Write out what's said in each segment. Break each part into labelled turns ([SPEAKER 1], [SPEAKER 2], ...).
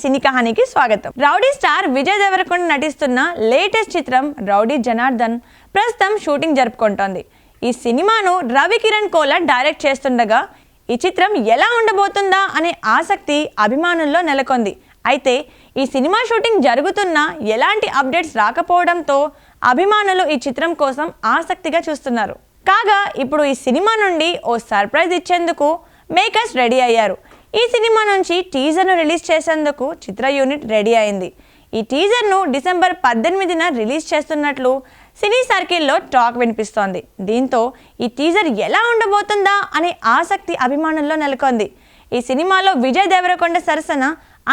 [SPEAKER 1] సినీ కహానీకి స్వాగతం. Rowdy star Vijay Devarakonda నటిస్తున్న latest చిత్రం రౌడీ జనార్దన్ ప్రస్తుతం షూటింగ్ జరుపుకుంటోంది. ఈ సినిమాను రవి కిరణ్ కోలా డైరెక్ట్ చేస్తుండగా ఈ చిత్రం ఎలా ఉండబోతుందా అనే ఆసక్తి అభిమానుల్లో నెలకొంది. అయితే ఈ సినిమా షూటింగ్ జరుగుతున్నా ఎలాంటి అప్డేట్స్ రాకపోవడంతో అభిమానులు ఈ చిత్రం కోసం ఆసక్తిగా చూస్తున్నారు. కాగా ఇప్పుడు ఈ సినిమా నుండి ఓ సర్ప్రైజ్ ఇచ్చేందుకు మేకర్స్ రెడీ అయ్యారు. ఈ సినిమా నుంచి టీజర్ను రిలీజ్ చేసేందుకు చిత్ర యూనిట్ రెడీ అయింది. ఈ టీజర్ను డిసెంబర్ 18న రిలీజ్ చేస్తున్నట్లు సినీ సర్కిల్లో టాక్ వినిపిస్తోంది. దీంతో ఈ టీజర్ ఎలా ఉండబోతుందా అనే ఆసక్తి అభిమానుల్లో నెలకొంది. ఈ సినిమాలో విజయ్ దేవరకొండ సరసన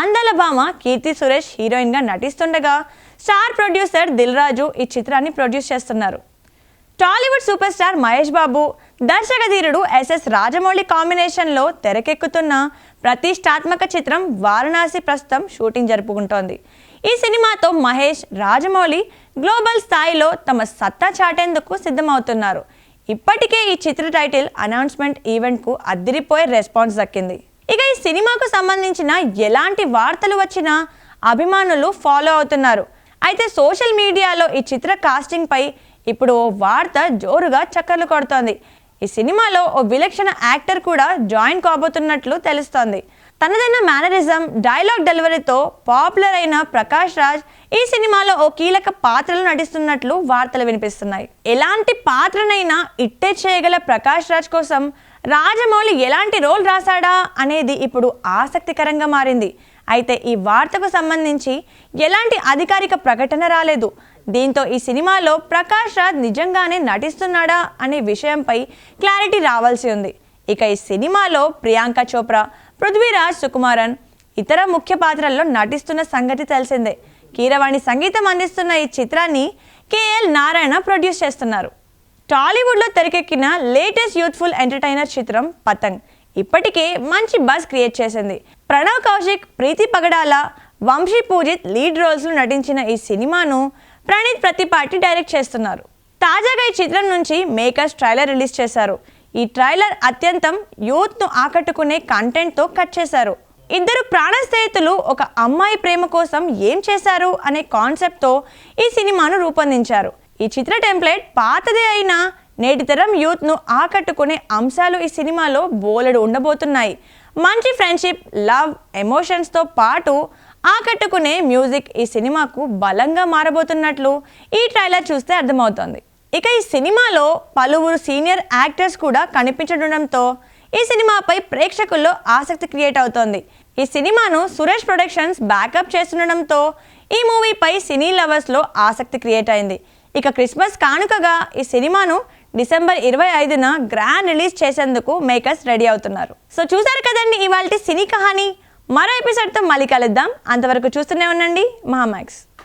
[SPEAKER 1] అందాల భామ కీర్తి సురేష్ హీరోయిన్గా నటిస్తుండగా స్టార్ ప్రొడ్యూసర్ దిల్ రాజు ఈ చిత్రాన్ని ప్రొడ్యూస్ చేస్తున్నారు. Tollywood super star Mahesh Babu, దర్శకధీరుడు SS Rajamouli కాంబినేషన్లో తెరకెక్కుతున్న ప్రతిష్టాత్మక చిత్రం వారణాసి ప్రస్తుతం షూటింగ్ జరుపుకుంటోంది. ఈ సినిమాతో మహేష్, రాజమౌళి గ్లోబల్ స్థాయిలో తమ సత్తా చాటేందుకు సిద్ధమవుతున్నారు. ఇప్పటికే ఈ చిత్ర టైటిల్ అనౌన్స్మెంట్ ఈవెంట్కు అదిరిపోయే రెస్పాన్స్ దక్కింది. ఇక ఈ సినిమాకు సంబంధించిన ఎలాంటి వార్తలు వచ్చినా అభిమానులు ఫాలో అవుతున్నారు. అయితే సోషల్ మీడియాలో ఈ చిత్ర కాస్టింగ్ పై ఇప్పుడు ఓ వార్త జోరుగా చక్కర్లు కొడుతోంది. ఈ సినిమాలో ఓ విలక్షణ యాక్టర్ కూడా జాయిన్ కాబోతున్నట్లు తెలుస్తోంది. తనదైన మేనరిజం, డైలాగ్ డెలివరీతో పాపులర్ అయిన ప్రకాష్ రాజ్ ఈ సినిమాలో ఓ కీలక పాత్రలో నటిస్తున్నట్లు వార్తలు వినిపిస్తున్నాయి. ఎలాంటి పాత్రనైనా ఇట్టే చేయగల ప్రకాష్ రాజ్ కోసం రాజమౌళి ఎలాంటి రోల్ రాశాడా అనేది ఇప్పుడు ఆసక్తికరంగా మారింది. అయితే ఈ వార్తకు సంబంధించి ఎలాంటి అధికారిక ప్రకటన రాలేదు. దీంతో ఈ సినిమాలో ప్రకాష్ రాజ్ నిజంగానే నటిస్తున్నాడా అనే విషయంపై క్లారిటీ రావాల్సి ఉంది. ఇక ఈ సినిమాలో ప్రియాంక చోప్రా, పృథ్వీరాజ్ సుకుమారన్ ఇతర ముఖ్య పాత్రల్లో నటిస్తున్న సంగతి తెలిసిందే. కీరవాణి సంగీతం అందిస్తున్న ఈ చిత్రాన్ని కేఎల్ నారాయణ ప్రొడ్యూస్ చేస్తున్నారు. టాలీవుడ్లో తెరకెక్కిన లేటెస్ట్ యూత్ఫుల్ ఎంటర్టైనర్ చిత్రం పతంగ్ ఇప్పటికే మంచి బజ్ క్రియేట్ చేసింది. ప్రణవ్ కౌశిక్, ప్రీతి పగడాల, వంశీ పూజిత్ లీడ్ రోల్స్లో నటించిన ఈ సినిమాను ప్రణీత్ ప్రతిపాటి డైరెక్ట్ చేస్తున్నారు. తాజాగా ఈ చిత్రం నుంచి మేకర్స్ ట్రైలర్ రిలీజ్ చేశారు. ఈ ట్రైలర్ అత్యంతం యూత్ను ఆకట్టుకునే కంటెంట్తో కట్ చేశారు. ఇద్దరు ప్రాణ స్నేహితులు ఒక అమ్మాయి ప్రేమ కోసం ఏం చేశారు అనే కాన్సెప్ట్తో ఈ సినిమాను రూపొందించారు. ఈ చిత్ర టెంప్లెట్ పాతదే అయినా నేటి తరం యూత్ను ఆకట్టుకునే అంశాలు ఈ సినిమాలో బోలెడు ఉండబోతున్నాయి. మంచి ఫ్రెండ్షిప్, లవ్, ఎమోషన్స్తో పాటు ఆకట్టుకునే మ్యూజిక్ ఈ సినిమాకు బలంగా మారబోతున్నట్లు ఈ ట్రైలర్ చూస్తే అర్థమవుతోంది. ఇక ఈ సినిమాలో పలువురు సీనియర్ యాక్టర్స్ కూడా కనిపించడంతో ఈ సినిమాపై ప్రేక్షకుల్లో ఆసక్తి క్రియేట్ అవుతోంది. ఈ సినిమాను సురేష్ ప్రొడక్షన్స్ బ్యాకప్ చేస్తుండడంతో ఈ మూవీపై సినీ లవర్స్లో ఆసక్తి క్రియేట్ అయింది. ఇక క్రిస్మస్ కానుకగా ఈ సినిమాను డిసెంబర్ 25న గ్రాండ్ రిలీజ్ చేసేందుకు మేకర్స్ రెడీ అవుతున్నారు. సో చూసారు కదండి ఇవాల్టి సినీ కహానీ. మరో ఎపిసోడ్తో మళ్ళీ కలుద్దాం. అంతవరకు చూస్తూనే ఉండండి మహామాక్స్.